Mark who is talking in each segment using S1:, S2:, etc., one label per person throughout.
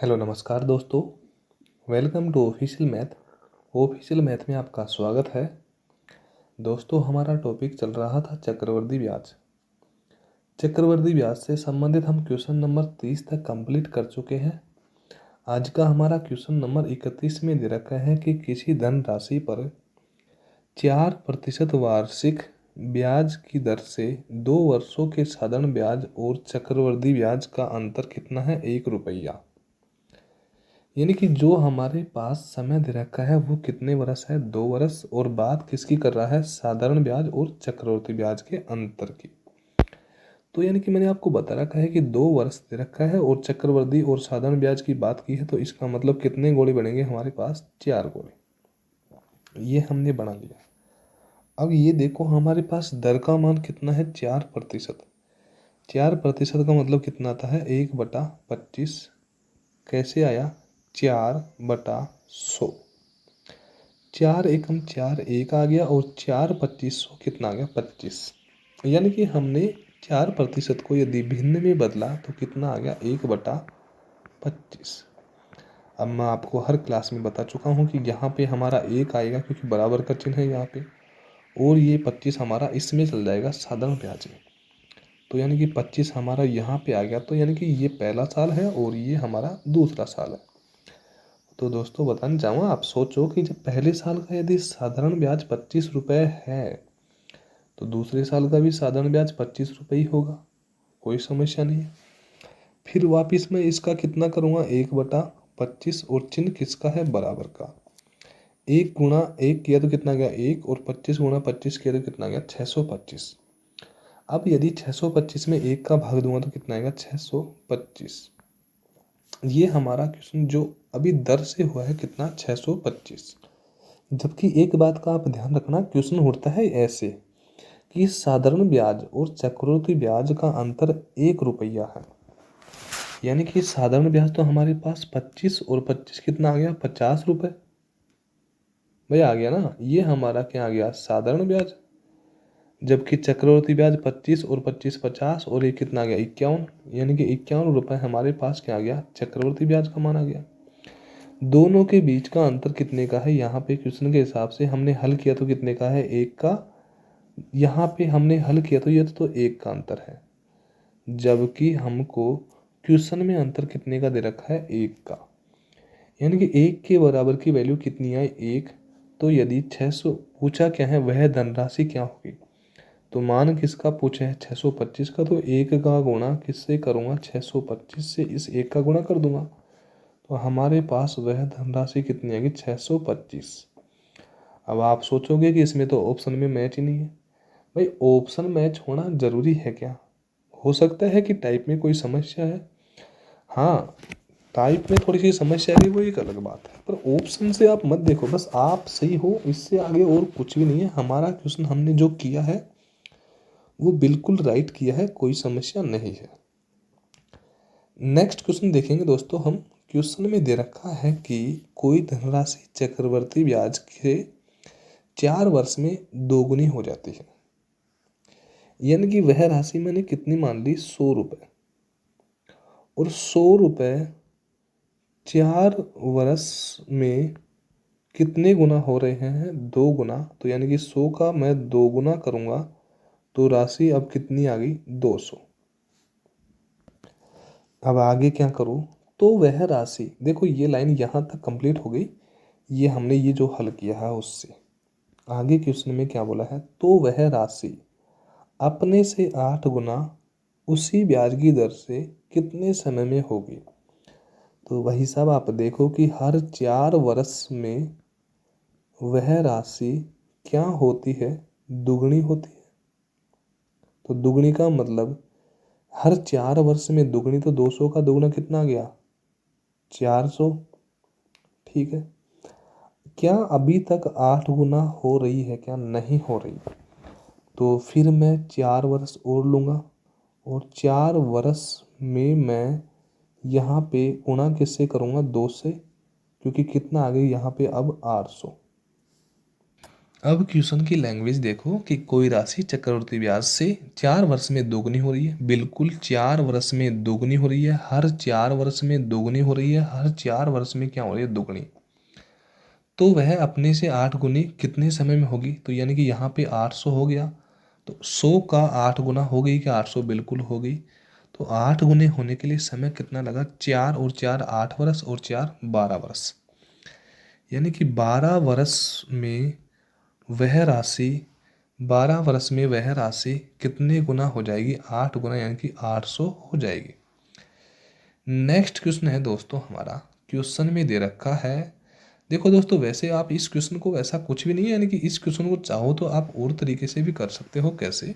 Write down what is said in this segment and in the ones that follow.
S1: Hello नमस्कार दोस्तों। Welcome to official math में आपका स्वागत है। दोस्तों, हमारा टॉपिक चल रहा था चक्रवृद्धि ब्याज। चक्रवृद्धि ब्याज से संबंधित हम क्वेश्चन नंबर 30 तक कंप्लीट कर चुके हैं। आज का हमारा क्वेश्चन नंबर 31 में दे रखा है कि किसी धन राशि पर 4% वार्षिक ब्याज की दर से 2 वर्षों के साधारण ब्याज और चक्रवृद्धि ब्याज का अंतर कितना है? 1 रुपया। यानी कि जो हमारे पास समय दे रखा है वो कितने वर्ष है? 2 वर्ष। और बात किसकी कर रहा है? साधारण ब्याज और चक्रवृद्धि ब्याज के अंतर की। तो यानी कि मैंने आपको बता रखा है कि 2 वर्ष दे रखा है और चक्रवृद्धि और साधारण ब्याज की बात की है, तो इसका मतलब कितने गोले बनेंगे हमारे पास? 4 गोले। ये हमने बना लिया। अब ये देखो, हमारे पास दर का मान कितना है? 4%। 4% का मतलब कितना आता है? 1/25। कैसे आया? 4/100। 4 एकम 4 1 आ गया और 4/2500 कितना आ गया? 25। यानी कि हमने 4% को यदि भिन्न में बदला तो कितना आ गया? 1/25। अब मैं आपको हर क्लास में बता चुका हूँ कि यहाँ पे हमारा 1 आएगा क्योंकि बराबर का चिन्ह है यहाँ पे, और ये 25 हमारा इसमें चल जाएगा साधारण ब्याज में। तो यानी कि 25 हमारा यहाँ पे आ गया। तो यानी कि ये पहला साल है और ये हमारा दूसरा साल है। तो दोस्तों, बताना चाहूँगा, आप सोचो कि जब पहले साल का यदि साधारण ब्याज 25 रुपये है तो दूसरे साल का भी साधारण ब्याज 25 रुपये ही होगा। कोई समस्या नहीं है। फिर वापस मैं इसका कितना करूँगा? 1/25, और चिन्ह किसका है? बराबर का। 1 गुणा 1 किया तो कितना गया? 1, और 25 गुणा 25 किया तो कितना गया? 625। अब यदि 625 में 1 का भाग दूंगा तो कितना आएगा? 625। ये हमारा क्वेश्चन जो अभी दर से हुआ है कितना? 625। जबकि एक बात का आप ध्यान रखना, क्वेश्चन होता है ऐसे कि साधारण ब्याज और चक्रवृद्धि ब्याज का अंतर 1 रुपया है। यानी कि साधारण ब्याज तो हमारे पास 25 और 25 कितना आ गया? 50 रुपये। भैया आ गया ना? ये हमारा क्या आ गया? साधारण ब्याज। जबकि चक्रवृद्धि ब्याज 25 और 25 50, और ये कितना आ गया? 51। यानी कि 51 रुपये हमारे पास क्या आ गया? चक्रवृद्धि ब्याज का मान आ गया। दोनों के बीच का अंतर कितने का है? यहाँ पे क्वेश्चन के हिसाब से हमने हल किया तो कितने का है? 1 का। यहाँ पे हमने हल किया तो ये तो 1 का अंतर है, जबकि हमको क्वेश्चन में अंतर कितने का दे रखा है? 1 का। यानी कि 1 के बराबर की वैल्यू कितनी आई? 1। तो यदि 600 पूछा क्या है, वह धनराशि क्या होगी? तो मान किसका पूछा है? 625 का। तो 1 का गुणा किससे करूँगा? 625 से इस 1 का गुणा कर दूंगा। तो हमारे पास वह धनराशि कितनी आएगी? 625। अब आप सोचोगे कि इसमें तो ऑप्शन में मैच ही नहीं है। भाई, ऑप्शन मैच होना जरूरी है क्या? हो सकता है कि टाइप में कोई समस्या है। हाँ, टाइप में थोड़ी सी समस्या है, वो एक अलग बात है, पर ऑप्शन से आप मत देखो, बस आप सही हो, इससे आगे और कुछ भी नहीं है। हमारा क्वेश्चन हमने जो किया है वो बिल्कुल राइट किया है, कोई समस्या नहीं है। नेक्स्ट क्वेश्चन देखेंगे दोस्तों हम। क्वेश्चन में दे रखा है कि कोई धनराशि चक्रवर्ती ब्याज के 4 वर्ष में दोगुनी हो जाती है। यानी कि वह राशि मैंने कितनी मान ली? 100 रुपये। और 100 रुपये 4 वर्ष में कितने गुना हो रहे हैं? 2 गुना। तो यानी कि 100 का मैं 2 गुना करूँगा तो राशि अब कितनी आ गई? 200। अब आगे क्या करूँ? तो वह राशि, देखो ये लाइन यहाँ तक कंप्लीट हो गई। ये हमने ये जो हल किया है उससे आगे क्वेश्चन में क्या बोला है? तो वह राशि अपने से 8 गुना उसी ब्याज की दर से कितने समय में होगी? तो वही सब आप देखो कि हर 4 वर्ष में वह राशि क्या होती है? दुगनी होती है। तो दुगनी का मतलब हर 4 वर्ष में दुगनी, तो 200 का दुगना कितना आ गया? 400। ठीक है। क्या अभी तक 8 गुना हो रही है? क्या नहीं हो रही? तो फिर मैं 4 वर्ष और लूँगा, और 4 वर्ष में मैं यहाँ पे गुणा किससे करूँगा? 2 से, क्योंकि कितना आ गई यहाँ पे अब 800। अब क्वेश्चन की लैंग्वेज देखो कि कोई राशि चक्रवृद्धि ब्याज से 4 वर्ष में दोगुनी हो रही है। बिल्कुल 4 वर्ष में दोगुनी हो रही है, हर 4 वर्ष में दोगुनी हो रही है, हर 4 वर्ष में क्या हो रही है, दोगुनी। तो वह अपने से 8 गुनी कितने समय में होगी? तो यानी कि यहाँ पे 800 हो गया, तो 100 का 8 गुना हो गई कि 800 बिल्कुल हो गई। तो 8 गुने होने के लिए समय कितना लगा? 4 और 4 8 वर्ष और 4 12 वर्ष, यानी कि 12 वर्ष में वह राशि 12 वर्ष में वह राशि कितने गुना हो जाएगी? 8 गुना, यानी कि 800 हो जाएगी। नेक्स्ट क्वेश्चन है दोस्तों हमारा, क्वेश्चन में दे रखा है, देखो दोस्तों वैसे आप इस क्वेश्चन को ऐसा कुछ भी नहीं है, यानी कि इस क्वेश्चन को चाहो तो आप और तरीके से भी कर सकते हो। कैसे?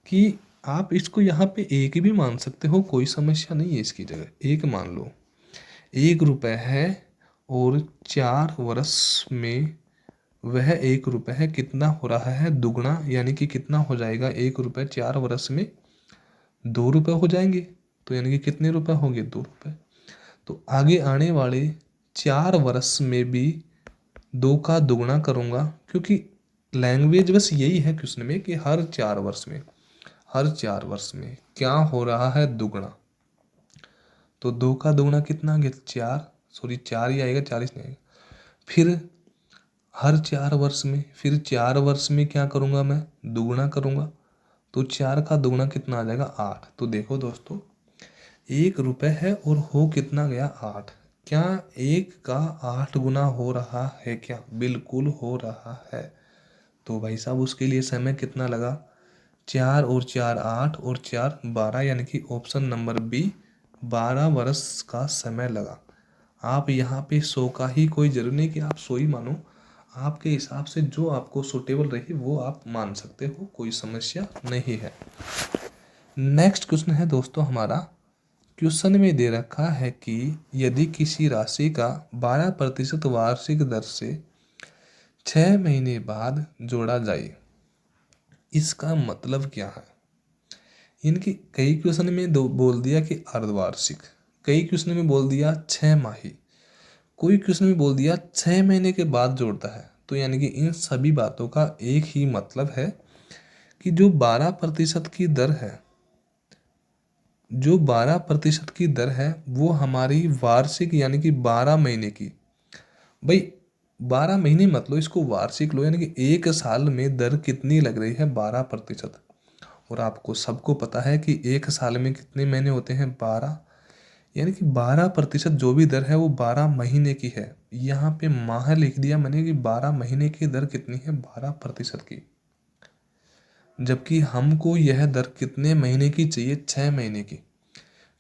S1: कि आप इसको यहाँ पे एक भी मान सकते हो, कोई समस्या नहीं है इसकी जगह। एक मान लो, 1 रुपये है और 4 वर्ष में वह 1 रुपये है, कितना हो रहा है? दुगुना, यानी कि कितना हो जाएगा? 1 रुपये 4 वर्ष में 2 रुपये हो जाएंगे, तो यानी कि कितने रुपए होंगे? 2 रुपये। तो आगे आने वाले 4 वर्ष में भी 2 का दुगुना करूँगा, क्योंकि लैंग्वेज बस यही है क्वेश्चन में कि हर 4 वर्ष में क्या हो रहा है? दुगुना। तो 2 का दुगुना कितना आ गया? 4, सॉरी 4 ही आएगा, 40 नहीं आएगा। फिर हर 4 वर्ष में, फिर 4 वर्ष में क्या करूँगा मैं? दुगुना करूँगा। तो 4 का दुगुना कितना आ जाएगा? 8। तो देखो दोस्तों, 1 रुपये है और हो कितना गया? 8। क्या 1 का 8 गुना हो रहा है क्या? बिल्कुल हो रहा है। तो भाई साहब उसके लिए समय कितना लगा? 4 और 4 8 और 4 12, यानी कि ऑप्शन नंबर बी 12 वर्ष का समय लगा। आप यहाँ पे 100 का ही, कोई जरूरी नहीं कि आप 100 ही मानो, आपके हिसाब से जो आपको सूटेबल रहे वो आप मान सकते हो, कोई समस्या नहीं है। नेक्स्ट क्वेश्चन है दोस्तों हमारा, क्वेश्चन में दे रखा है कि यदि किसी राशि का 12% वार्षिक दर से 6 महीने बाद जोड़ा जाए, इसका मतलब क्या है? इनकी कई क्वेश्चन में बोल दिया कि अर्धवार्षिक, कई क्वेश्चन में बोल दिया 6 माही, कोई क्वेश्चन में बोल दिया 6 महीने के बाद जोड़ता है। तो यानी कि इन सभी बातों का एक ही मतलब है कि जो 12% की दर है, जो 12% की दर है वो हमारी वार्षिक, यानी कि 12 महीने की, भाई 12 महीने मत लो, इसको वार्षिक लो, यानी कि 1 साल में दर कितनी लग रही है? 12%। और आपको सबको पता है कि 1 साल में कितने महीने होते हैं? 12, यानी कि 12% जो भी दर है वो 12 महीने की है। यहाँ पे माह लिख दिया मैंने कि 12 महीने की दर कितनी है? 12% की। जबकि हमको यह दर कितने महीने की चाहिए? 6 महीने की,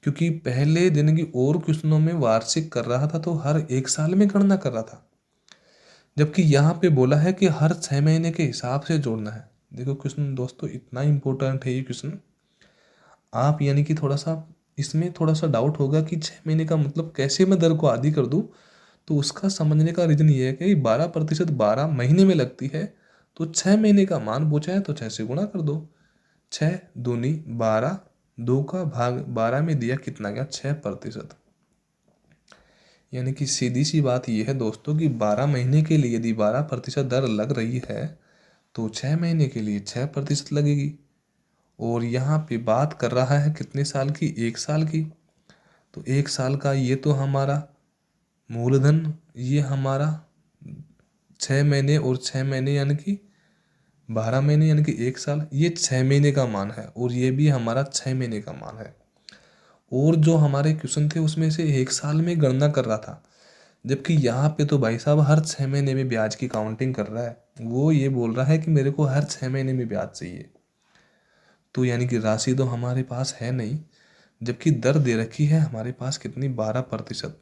S1: क्योंकि पहले दिन की और क्वेश्चनों में वार्षिक कर रहा था तो हर 1 साल में गणना कर रहा था, जबकि यहाँ पे बोला है कि हर 6 महीने के हिसाब से जोड़ना है। देखो क्वेश्चन दोस्तों इतना इंपॉर्टेंट है ये क्वेश्चन, आप यानी कि थोड़ा सा इसमें थोड़ा सा डाउट होगा कि 6 महीने का मतलब कैसे मैं दर को आधी कर दूं, तो उसका समझने का रीजन ये है कि 12% 12 महीने में लगती है, तो 6 महीने का मान पूछा है तो 6 से गुणा कर दो। 6 दूनी 12, 2 का भाग 12 में दिया कितना गया? 6%। यानी कि सीधी सी बात यह है दोस्तों कि 12 महीने के लिए यदि 12% दर लग रही है तो 6 महीने के लिए 6% लगेगी। और यहाँ पे बात कर रहा है कितने साल की? 1 साल की। तो 1 साल का ये तो हमारा मूलधन, ये हमारा 6 महीने और 6 महीने यानी कि 12 महीने, यानी कि 1 साल, ये 6 महीने का मान है और ये भी हमारा 6 महीने का मान है। और जो हमारे क्वेश्चन थे उसमें से 1 साल में गणना कर रहा था, जबकि यहाँ पे तो भाई साहब हर 6 महीने में ब्याज की काउंटिंग कर रहा है। वो ये बोल रहा है कि मेरे को हर 6 महीने में ब्याज चाहिए। तो यानी कि राशि तो हमारे पास है नहीं, जबकि दर दे रखी है हमारे पास कितनी? 12%।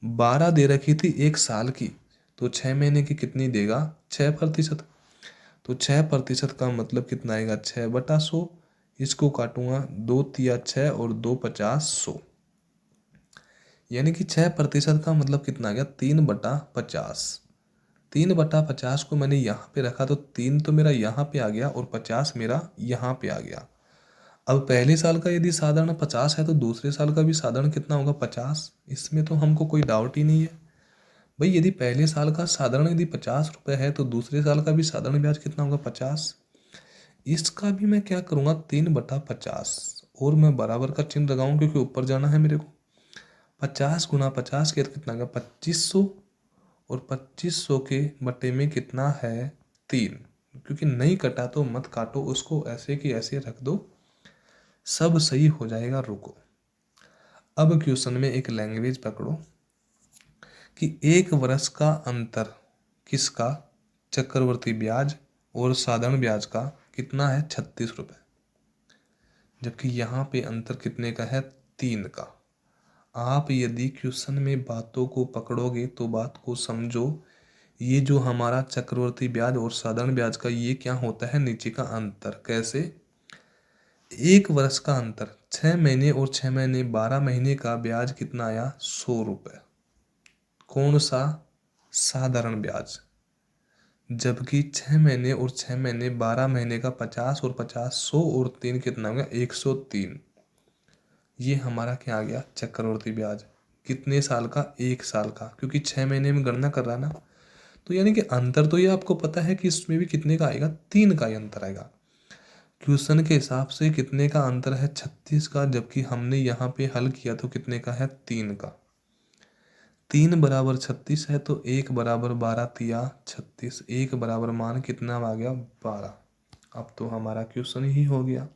S1: 12 दे रखी थी 1 साल की, तो 6 महीने की कितनी देगा? 6%। तो 6% का मतलब कितना आएगा? 6/100। इसको काटूंगा 2 तिया 6 और 2 50 100, यानी कि 6% का मतलब कितना आ गया? 3/50। 3/50 को मैंने यहाँ पे रखा तो 3 तो मेरा यहाँ पे आ गया और 50 मेरा यहाँ पे आ गया। अब पहले साल का यदि साधारण 50 है तो दूसरे साल का भी साधारण कितना होगा? 50। इसमें तो हमको कोई डाउट ही नहीं है। भाई यदि पहले साल का साधारण यदि 50 रुपये है तो दूसरे साल का भी साधारण ब्याज कितना होगा 50। इसका भी मैं क्या करूँगा 3/50 और मैं बराबर का चिन्ह लगाऊँ क्योंकि ऊपर जाना है मेरे को। 50 गुना 50 के तो कितना होगा 2500 और 2500 के बटे में कितना है 3। क्योंकि नहीं कटा तो मत काटो, उसको ऐसे कि ऐसे रख दो, सब सही हो जाएगा। रुको, अब क्वेश्चन में एक लैंग्वेज पकड़ो कि एक वर्ष का अंतर किसका, चक्रवर्ती ब्याज और साधारण ब्याज का कितना है 36 रुपये, जबकि यहाँ पे अंतर कितने का है 3 का। आप यदि क्वेश्चन में बातों को पकड़ोगे तो बात को समझो। ये जो हमारा चक्रवर्ती ब्याज और साधारण ब्याज का ये क्या होता है नीचे का अंतर। कैसे, एक वर्ष का अंतर 6 महीने और 6 महीने 12 महीने का ब्याज कितना आया 100 रुपये, कौन सा साधारण ब्याज। जबकि 6 महीने और 6 महीने 12 महीने का 50 और 50 100 और 3 कितना हो गया 103। ये हमारा क्या आ गया चक्रवर्ती ब्याज। कितने साल का, एक साल का, क्योंकि 6 महीने में गणना कर रहा है ना। तो यानी कि अंतर तो ये आपको पता है कि इसमें भी कितने का आएगा 3 का ही अंतर आएगा। क्वेश्चन के हिसाब से कितने का अंतर है 36 का, जबकि हमने यहाँ पे हल किया तो कितने का है 3 का। 3 बराबर 36 है तो 1 बराबर 12 तिया 36, 1 बराबर मान कितना आ गया 12। अब तो हमारा क्वेश्चन ही हो गया।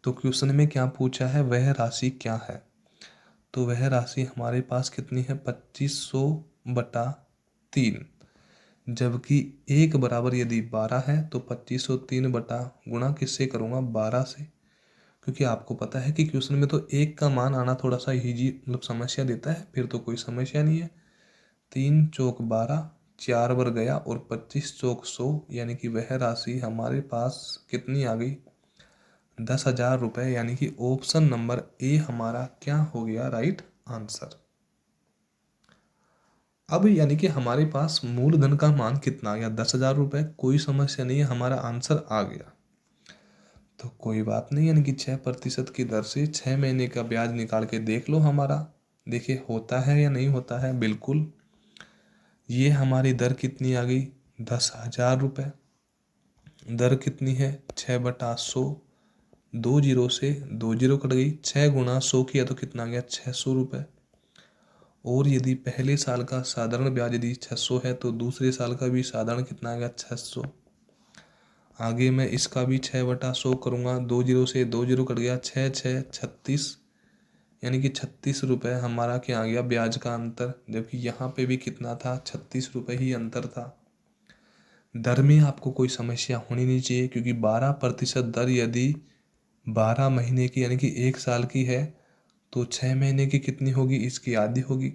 S1: तो क्वेश्चन में क्या पूछा है, वह राशि क्या है। तो वह राशि हमारे पास कितनी है 2500/3, जबकि 1 बराबर यदि 12 है तो 2503 बटा गुणा किससे करूँगा 12 से। क्योंकि आपको पता है कि क्वेश्चन में तो 1 का मान आना थोड़ा सा इजी मतलब समस्या देता है, फिर तो कोई समस्या नहीं है। 3 चौक 12, 4 बार गया और 25 चौक 100, यानी कि वह राशि हमारे पास कितनी आ गई 10,000 रुपये। यानी कि ऑप्शन नंबर ए हमारा क्या हो गया राइट आंसर। अब यानी कि हमारे पास मूलधन का मान कितना आ गया 10,000 रुपये, कोई समस्या नहीं है, हमारा आंसर आ गया। तो कोई बात नहीं, यानी कि 6% की दर से 6 महीने का ब्याज निकाल के देख लो हमारा, देखिए होता है या नहीं होता है। बिल्कुल, ये हमारी दर कितनी आ गई 10,000 रुपये। दर कितनी है 6/100, 2 जीरो से 2 जीरो कट गई, 6 गुना 100 किया तो कितना आ गया 600 रुपये। और यदि पहले साल का साधारण ब्याज यदि 600 है तो दूसरे साल का भी साधारण कितना आ गया 600। आगे मैं इसका भी 6/100 करूँगा, 2 जीरो से 2 जीरो कट गया, 6 6 36, यानी कि 36 रुपये हमारा क्या आ गया ब्याज का अंतर। जबकि यहाँ पे भी कितना था 36 रुपये ही अंतर था। दर में आपको कोई समस्या होनी नहीं चाहिए, क्योंकि 12% दर यदि 12 महीने की यानी कि 1 साल की है तो 6 महीने की कितनी होगी, इसकी आधी होगी।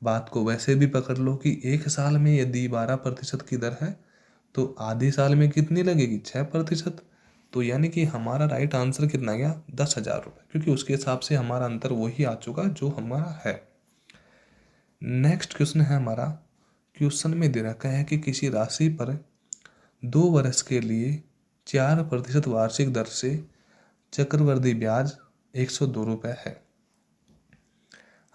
S1: बात को वैसे भी पकड़ लो कि 1 साल में यदि 12% की दर है तो आधे साल में कितनी लगेगी 6%। तो यानी कि हमारा राइट आंसर कितना गया 10,000 रुपये, क्योंकि उसके हिसाब से हमारा अंतर वही आ चुका जो हमारा है। नेक्स्ट क्वेश्चन है हमारा, क्वेश्चन में दे रखा है कि किसी राशि पर 2 वर्ष के लिए 4% वार्षिक दर से चक्रवृद्धि ब्याज 102 रुपये है।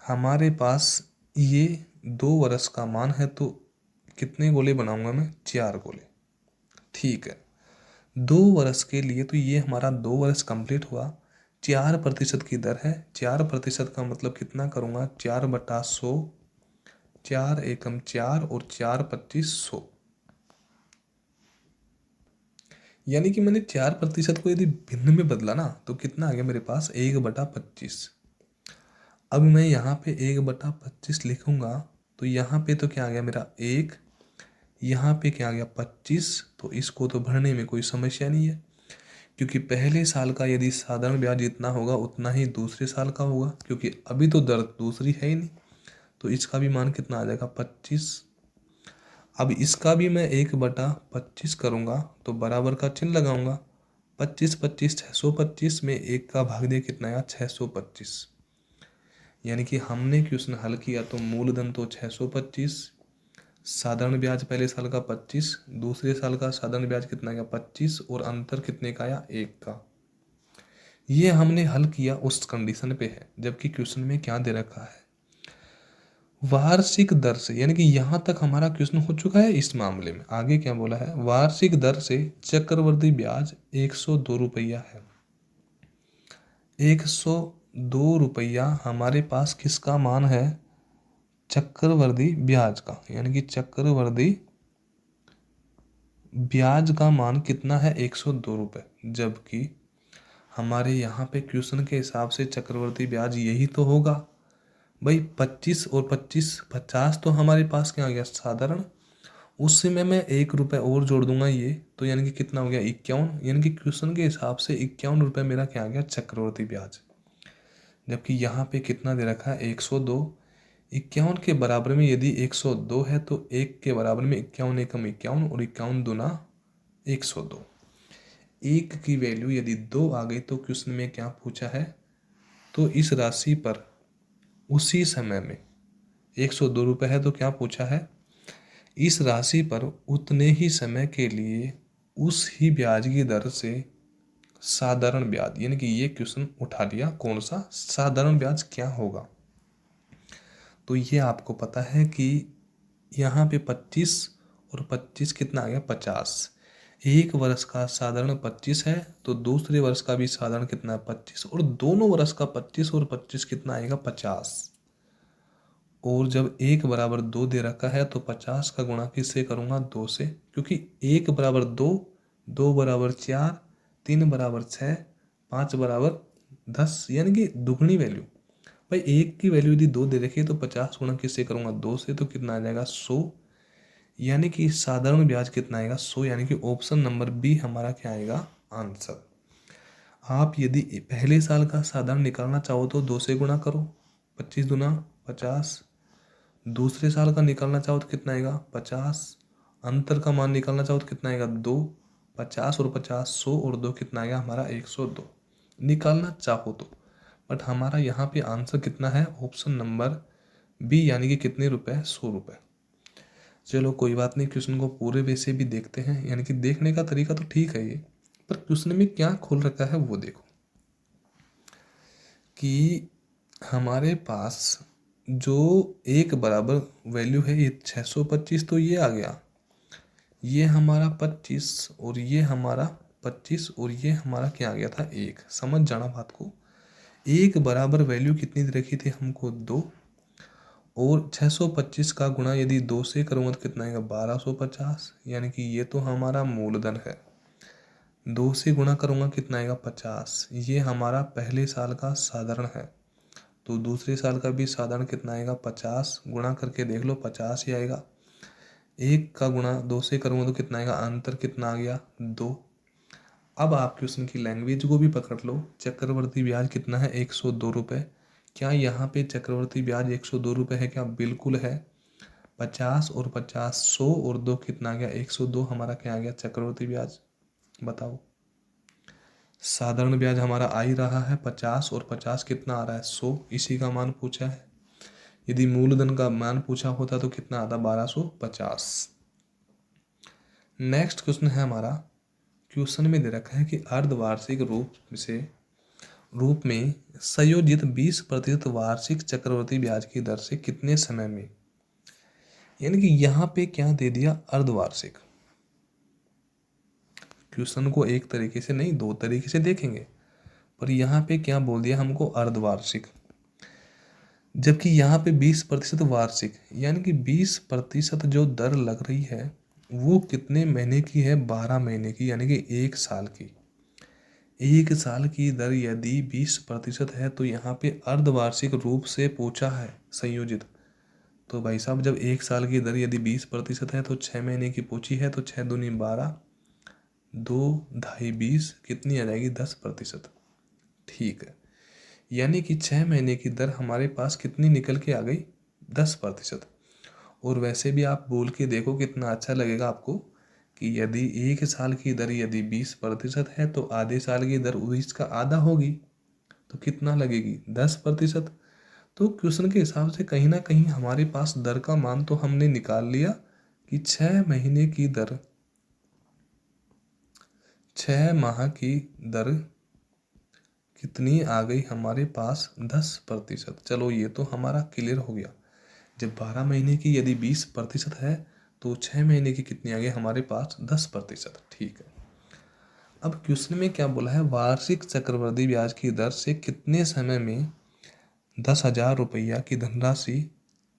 S1: हमारे पास ये 2 वर्ष का मान है तो कितने गोले बनाऊंगा मैं 4 गोले। ठीक है, 2 वर्ष के लिए तो ये हमारा 2 वर्ष कंप्लीट हुआ। 4% की दर है, 4% का मतलब कितना करूँगा 4/100, 4 एकम 4 और 4 25 100। यानी कि मैंने 4% को यदि भिन्न में बदला ना तो कितना आ गया मेरे पास 1/25। अब मैं यहाँ पे 1/25 लिखूंगा तो यहाँ पे तो क्या आ गया मेरा 1, यहाँ पे क्या आ गया 25। तो इसको तो भरने में कोई समस्या नहीं है, क्योंकि पहले साल का यदि साधारण ब्याज जितना होगा उतना ही दूसरे साल का होगा, क्योंकि अभी तो दर दूसरी है ही नहीं। तो इसका भी मान कितना आ जाएगा 25। अब इसका भी मैं 1/25 करूँगा तो बराबर का चिन्ह लगाऊंगा। 25 25 625 में 1 का भाग दिया कितना आया 625। यानी कि हमने क्वेश्चन हल किया तो मूलधन तो 625, साधारण ब्याज पहले साल का 25, दूसरे साल का साधारण ब्याज कितना गया 25 और अंतर कितने का आया 1 का। ये हमने हल किया उस कंडीशन पे है, जबकि क्वेश्चन में क्या दे रखा है वार्षिक दर से, यानी कि यहाँ तक हमारा क्वेश्चन हो चुका है। इस मामले में आगे क्या बोला है, वार्षिक दर से चक्रवृद्धि ब्याज 102 रुपया है। 102 रुपया हमारे पास किसका मान है, चक्रवृद्धि ब्याज का, यानी कि चक्रवृद्धि ब्याज का मान कितना है, 102 रुपये। जबकि हमारे यहाँ पे क्वेश्चन के हिसाब से चक्रवृद्धि ब्याज यही तो होगा भाई, 25 और 25 50 तो हमारे पास क्या आ गया, साधारण। उससे मैं 1 रुपये और जोड़ दूंगा ये, तो यानी कि कितना हो गया, 51। यानी कि क्वेश्चन के हिसाब से 51 रुपये मेरा क्या आ गया, चक्रवृद्धि ब्याज। जबकि यहाँ पे कितना दे रखा है, 102। 51 के बराबर में यदि 102 है तो 1 के बराबर में 51 एकम 51 और 51 दूना 102। 1 की वैल्यू यदि 2 आ गई तो क्वेश्चन में क्या पूछा है, तो इस राशि पर उसी समय में 102 रुपये है तो क्या पूछा है, इस राशि पर उतने ही समय के लिए उस ही ब्याज की दर से साधारण ब्याज, यानी कि ये क्वेश्चन उठा लिया, कौन सा, साधारण ब्याज क्या होगा। तो ये आपको पता है कि यहाँ पे 25 और 25 कितना आ गया, 50। एक वर्ष का साधारण 25 है तो दूसरे वर्ष का भी साधारण कितना है, 25, और दोनों वर्ष का 25 और 25 कितना आएगा, 50। और जब 1 बराबर 2 दे रखा है तो 50 का गुणा किससे करूँगा, 2 से, क्योंकि 1 बराबर 2, 2 बराबर 4, 3 बराबर 6, 5 बराबर 10, यानी कि दुगनी वैल्यू। भाई 1 की वैल्यू यदि 2 दे रखी है तो 50 गुणा किससे करूँगा, 2 से, तो कितना आ जाएगा, 100। यानी कि साधारण ब्याज कितना आएगा, 100। यानी कि ऑप्शन नंबर बी हमारा क्या आएगा, आंसर। आप यदि पहले साल का साधारण निकालना चाहो तो 2 से गुणा करो, 25 दूना 50। दूसरे साल का निकालना चाहो तो कितना आएगा, 50। अंतर का मान निकालना चाहो तो कितना आएगा, 2। 50 और 50 100 और 2 कितना आएगा हमारा, 102 निकालना चाहो तो। बट हमारा यहाँ पे आंसर कितना है, ऑप्शन नंबर बी, यानी कि कितने रुपए, 100 रुपये। चलो कोई बात नहीं, क्वेश्चन को पूरे वे से भी देखते हैं, यानी कि देखने का तरीका तो ठीक है ये, पर क्वेश्चन में क्या खोल रखा है वो देखो कि हमारे पास जो एक बराबर वैल्यू है, ये 625 तो ये आ गया, ये हमारा 25 और ये हमारा 25 और ये हमारा क्या आ गया था, 1। समझ जाना बात को। एक बराबर वैल्यू कितनी दे रखी थी हमको, 2, और 625 का गुणा यदि 2 से करूँगा तो कितना आएगा, 1250। यानी कि ये तो हमारा मूलधन है, 2 से गुणा करूँगा कितना आएगा, 50। ये हमारा पहले साल का साधारण है, तो दूसरे साल का भी साधारण कितना आएगा, 50। गुणा करके देख लो, 50 ही आएगा। 1 का गुणा 2 से करूँगा तो कितना आएगा, अंतर कितना आ गया, 2। अब आप क्वेश्चन की लैंग्वेज को भी पकड़ लो, चक्रवर्ती ब्याज कितना है, 102 रुपये। क्या यहाँ पे चक्रवर्ती ब्याज 102 रुपये है क्या, बिल्कुल है। 50 और 50 100 और 2 कितना आ गया, 102 हमारा क्या आ गया, चक्रवर्ती ब्याज। बताओ, साधारण ब्याज हमारा आ ही रहा है 50 और 50 कितना आ रहा है, 100, इसी का मान पूछा है। यदि मूलधन का मान पूछा होता तो कितना आता, 1250। नेक्स्ट क्वेश्चन है हमारा, क्वेश्चन में दे रखा है कि अर्धवार्षिक रूप में संयोजित 20% वार्षिक चक्रवर्ती ब्याज की दर से कितने समय में, यानी कि यहाँ पे क्या दे दिया, अर्धवार्षिक। क्वेश्चन को एक तरीके से नहीं, दो तरीके से देखेंगे, पर यहाँ पे क्या बोल दिया हमको, अर्धवार्षिक। जबकि यहाँ पे 20% वार्षिक, यानी कि 20% जो दर लग रही है वो कितने महीने की है, 12 महीने की, यानी कि 1 साल की। 1 साल की दर यदि 20% है तो यहाँ पे अर्धवार्षिक रूप से पूछा है, संयोजित। तो भाई साहब जब 1 साल की दर यदि 20% है तो 6 महीने की पूछी है, तो 6 दूनी 12, 2 ढाई 20, कितनी आ जाएगी, 10%। ठीक है, यानी कि 6 महीने की दर हमारे पास कितनी निकल के आ गई, 10%। और वैसे भी आप बोल के देखो कितना अच्छा लगेगा आपको कि यदि 1 साल की दर यदि 20% है तो आधे साल की दर 20 का आधा होगी, तो कितना लगेगी, 10%। तो क्वेश्चन के हिसाब से कहीं ना कहीं हमारे पास दर का मान तो हमने निकाल लिया कि 6 महीने की दर, 6 माह की दर कितनी आ गई हमारे पास, 10%। चलो ये तो हमारा क्लियर हो गया। जब 12 महीने की यदि 20% है तो 6 महीने की कितनी आ गई हमारे पास 10%। ठीक है। अब क्वेश्चन में क्या बोला है, वार्षिक चक्रवृद्धि ब्याज की दर से कितने समय में 10,000 रुपया की धनराशि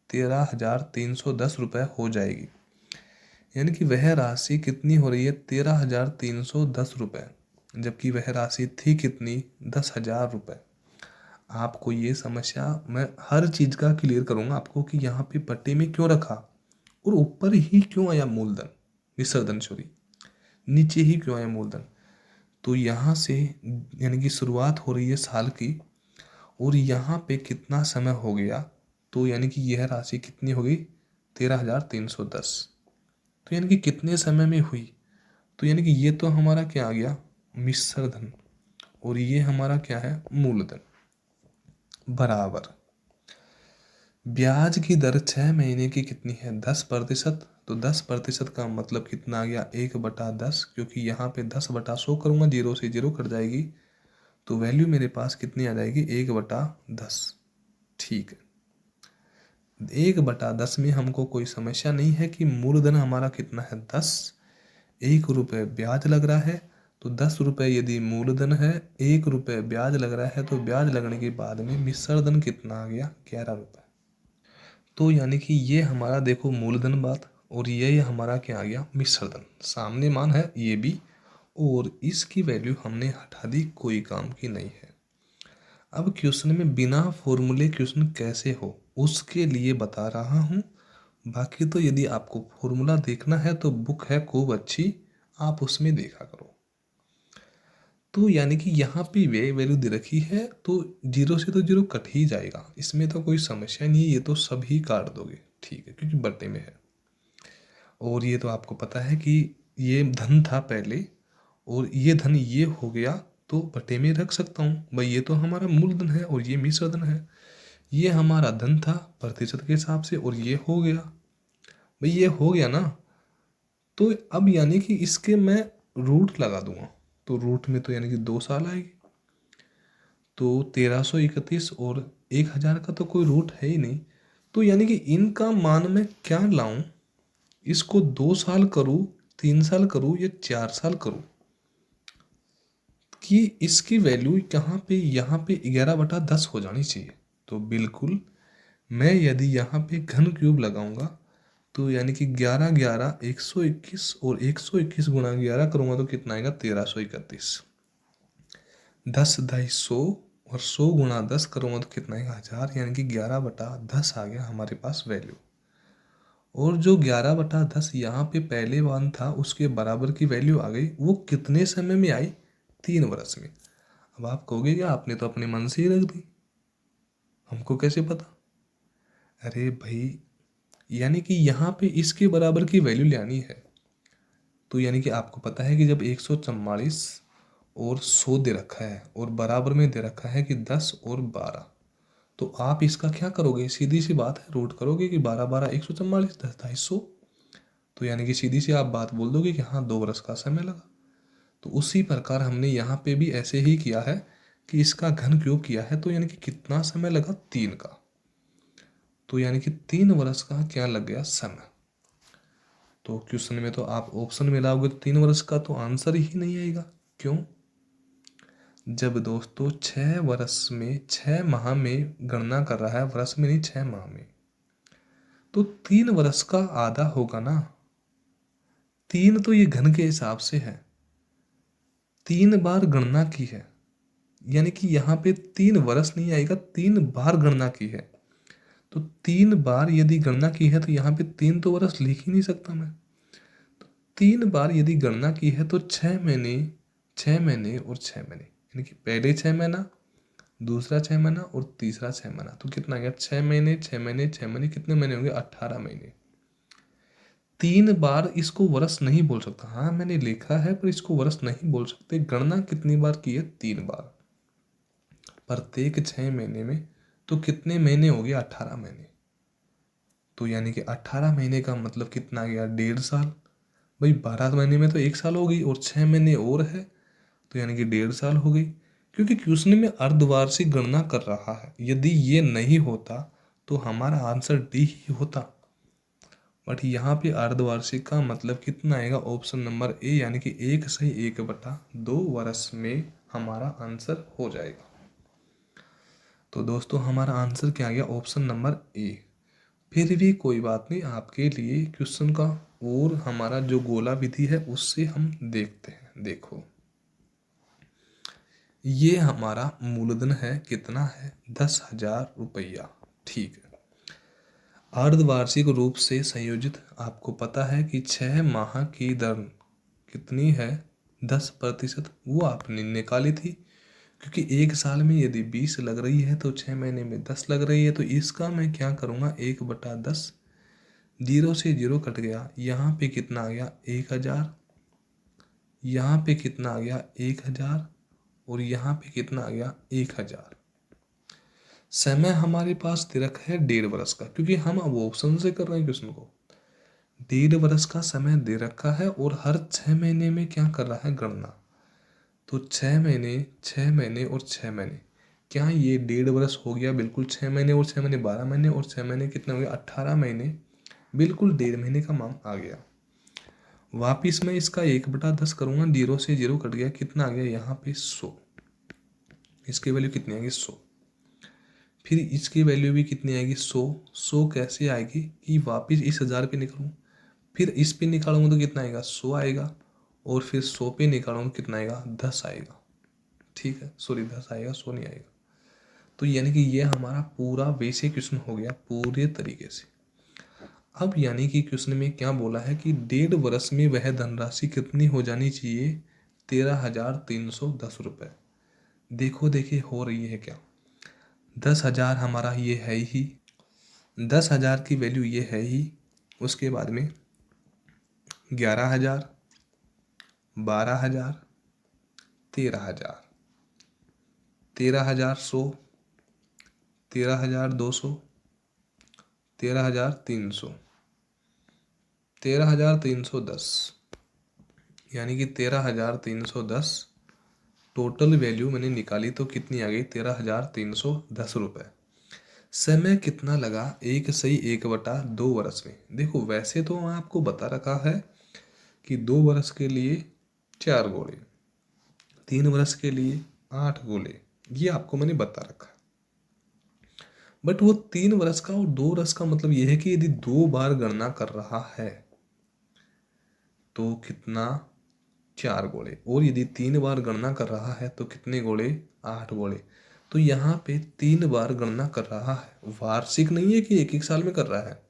S1: 13,310 रुपये हो जाएगी। यानी कि वह राशि कितनी हो रही है 13,310 रुपये, जबकि वह राशि थी कितनी 10,000 रुपये। आपको ये समस्या मैं हर चीज़ का क्लियर करूँगा आपको कि यहाँ पे पट्टे में क्यों रखा और ऊपर ही क्यों आया मूलधन विसर्जन सॉरी नीचे ही क्यों आया मूलधन। तो यहाँ से यानी कि शुरुआत हो रही है साल की और यहाँ पे कितना समय हो गया, तो यानी कि यह राशि कितनी हो गई 13,310। तो यानी कि कितने समय में हुई, तो यानी कि ये तो हमारा क्या आ गया मिश्र धन और ये हमारा क्या है मूलधन बराबर ब्याज की दर 6 महीने की कितनी है 10%। तो 10% का मतलब कितना आ गया 1/10, क्योंकि यहाँ पे 10/100 करूँगा 0 से 0 कट जाएगी तो वैल्यू मेरे पास कितनी आ जाएगी 1/10। ठीक है। 1/10 में हमको कोई समस्या नहीं है कि मूलधन हमारा कितना है 10, 1 रुपये ब्याज लग रहा है तो 10 रुपये यदि मूलधन है 1 रुपये ब्याज लग रहा है तो ब्याज लगने के बाद में मिश्रधन कितना आ गया 11 रुपये। तो यानी कि ये हमारा देखो मूलधन बात और ये हमारा क्या आ गया मिश्रधन, सामने मान है ये भी और इसकी वैल्यू हमने हटा दी, कोई काम की नहीं है। अब क्वेश्चन में बिना फॉर्मूले क्वेश्चन कैसे हो उसके लिए बता रहा हूँ, बाकी तो यदि आपको फॉर्मूला देखना है तो बुक है खूब अच्छी, आप उसमें देखा करो। तो यानी कि यहाँ पे वे वैल्यू दे रखी है तो 0 से तो 0 कट ही जाएगा, इसमें तो कोई समस्या नहीं है, ये तो सभी काट दोगे। ठीक है, क्योंकि बट्टे में है और ये तो आपको पता है कि ये धन था पहले और ये धन ये हो गया तो बट्टे में रख सकता हूँ भाई, ये तो हमारा मूलधन है और ये मिश्रधन है। ये हमारा धन था प्रतिशत के हिसाब से और ये हो गया भाई, ये हो गया ना। तो अब यानी कि इसके मैं रूट लगा दूंगा तो रूट में तो यानी कि 2 साल आएगी तो 1331 और 1,000 का तो कोई रूट है ही नहीं। तो यानी कि इनका मान मैं क्या लाऊं, इसको 2 साल करूं 3 साल करूं या 4 साल करूं कि इसकी वैल्यू यहाँ पे 11/10 हो जानी चाहिए। तो बिल्कुल मैं यदि यहाँ पे घन क्यूब लगाऊंगा तो यानी कि 11 11 121 और 121 गुणा 11 करूंगा तो कितना आएगा 1331। 10 250 और 100 गुणा 10 करूंगा तो कितना आएगा 1000, यानी कि 11/10 आ गया हमारे पास वैल्यू। और जो 11/10 यहाँ पे पहले वन था उसके बराबर की वैल्यू आ गई, वो कितने समय में आई 3 वर्ष में। अब आप कहोगे कि आपने तो अपने मन से ही रख दी, हमको कैसे पता। अरे भाई यानी कि यहाँ पे इसके बराबर की वैल्यू लेनी है, तो यानी कि आपको पता है कि जब 144 और 100 दे रखा है और बराबर में दे रखा है कि 10 और 12, तो आप इसका क्या करोगे, सीधी सी बात है रूट करोगे कि 12 12 144 10 250। तो यानी कि सीधी सी आप बात बोल दोगे कि हाँ 2 वर्ष का समय लगा। तो उसी प्रकार हमने यहाँ पे भी ऐसे ही किया है कि इसका घन क्यूब किया है तो यानी कि कितना समय लगा 3 का, तो यानी कि 3 वर्ष का क्या लग गया समय। तो क्वेश्चन में तो आप ऑप्शन मिलाओगे तो 3 वर्ष का तो आंसर ही नहीं आएगा। क्यों, जब दोस्तों 6 वर्ष में 6 माह में गणना कर रहा है, वर्ष में नहीं 6 माह में, तो 3 वर्ष का आधा होगा ना। 3 तो ये घन के हिसाब से है, 3 बार गणना की है, यानी कि यहाँ पे 3 वर्ष नहीं आएगा, 3 बार गणना की है। तो 3 बार यदि गणना की है तो यहाँ पे 3 तो वर्ष लिख ही नहीं सकता मैं। तो 3 बार यदि गणना की है तो 6 महीने 6 महीने और 6 महीने, यानी कि पहले 6 महीना, दूसरा 6 महीना और तीसरा 6 महीना, तो कितना गया 6 महीने 6 महीने 6 महीने, कितने महीने होंगे 18 महीने। 3 बार इसको वर्ष नहीं बोल सकता, हाँ मैंने लिखा है पर इसको वर्ष नहीं बोल सकते। गणना कितनी बार की है 3 बार प्रत्येक 6 महीने में, तो कितने महीने हो गए 18 महीने। तो यानी कि 18 महीने का मतलब कितना गया 1.5 साल। भाई 12 महीने में तो 1 साल हो गई और 6 महीने और है तो यानी कि 1.5 साल हो गई। क्योंकि क्वेश्चन में अर्धवार्षिक गणना कर रहा है, यदि ये नहीं होता तो हमारा आंसर डी ही होता। बट यहाँ पे अर्धवार्षिक का मतलब कितना आएगा, ऑप्शन नंबर ए यानी कि 1/1/2 वर्ष में हमारा आंसर हो जाएगा। तो दोस्तों हमारा आंसर क्या आ गया, ऑप्शन नंबर ए। फिर भी कोई बात नहीं, आपके लिए क्वेश्चन का और हमारा जो गोला विधि है उससे हम देखते हैं। देखो ये हमारा मूलधन है, कितना है, 10,000 रुपया। ठीक है। अर्धवार्षिक रूप से संयोजित आपको पता है कि 6 माह की दर कितनी है, 10%। वो आपने निकाली थी, क्योंकि एक साल में यदि 20 लग रही है तो 6 महीने में 10 लग रही है। तो इसका मैं क्या करूँगा, 1/10, 0 से 0 कट गया। यहाँ पे कितना आ गया, 1,000। यहाँ पे कितना आ गया, 1,000। और यहाँ पे कितना आ गया, 1,000। समय हमारे पास दे रखा है 1.5 वर्ष का, क्योंकि हम अब ऑप्शन से कर रहे हैं क्वेश्चन को। 1.5 वर्ष का समय दे रखा है और हर 6 महीने में क्या कर रहा है, गणना। तो 6 महीने, 6 महीने और 6 महीने, क्या ये 1.5 वर्ष हो गया, बिल्कुल 6 महीने और 6 महीने 12 महीने और 6 महीने कितने हो गए, 18 महीने, बिल्कुल 1.5 महीने का मान आ गया। वापिस मैं इसका 1/10 करूँगा, 0 से 0 कट गया, कितना आ गया यहाँ पे 100। इसकी वैल्यू कितनी आएगी, 100। फिर इसकी वैल्यू भी कितनी आएगी, 100। 100 कैसे आएगी कि वापिस इस 1000 पे निकालूँ, फिर इस पे निकालूंगा तो कितना आएगा, 100 आएगा। और फिर 100 पे निकालूंगा कितना आएगा, 10 आएगा। ठीक है, सॉरी 10 आएगा, 100 नहीं आएगा। तो यानी कि ये हमारा पूरा बेसिक क्वेश्चन हो गया पूरे तरीके से। अब यानी कि क्वेश्चन में क्या बोला है कि 1.5 वर्ष में वह धनराशि कितनी हो जानी चाहिए, 13,310 रुपये। देखो देखिए हो रही है क्या, 10,000 हमारा ये है ही, 10,000 की वैल्यू ये है ही। उसके बाद में 11,000, 12,000, 13,000, 13,100, 13,200, 13,300, 13,310, यानी कि 13,310 टोटल वैल्यू मैंने निकाली तो कितनी आ गई, 13,310 रुपये। समय कितना लगा, 1/1/2 वर्ष में। देखो वैसे तो आपको बता रखा है कि 2 वर्ष के लिए 4 गोले, 3 वर्ष के लिए 8 गोले, ये आपको मैंने बता रखा है। बट वो 3 वर्ष का और 2 वर्ष का मतलब ये है कि यदि 2 बार गणना कर रहा है तो कितना, 4 गोले, और यदि 3 बार गणना कर रहा है तो कितने गोले, 8 गोले। तो यहाँ पे 3 बार गणना कर रहा है, वार्षिक नहीं है कि एक एक साल में कर रहा है।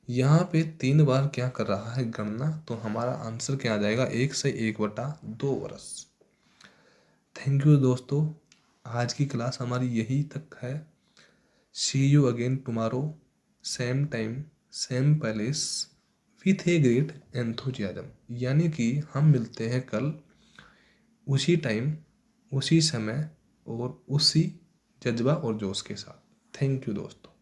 S1: यहाँ पे 3 बार क्या कर रहा है, गणना। तो हमारा आंसर क्या आ जाएगा, 1/1/2 वर्ष। थैंक यू दोस्तों, आज की क्लास हमारी यही तक है। See you again tomorrow, same time same palace, with a great enthusiasm. यानी कि हम मिलते हैं कल उसी टाइम, उसी समय और उसी जज्बा और जोश के साथ। थैंक यू दोस्तों।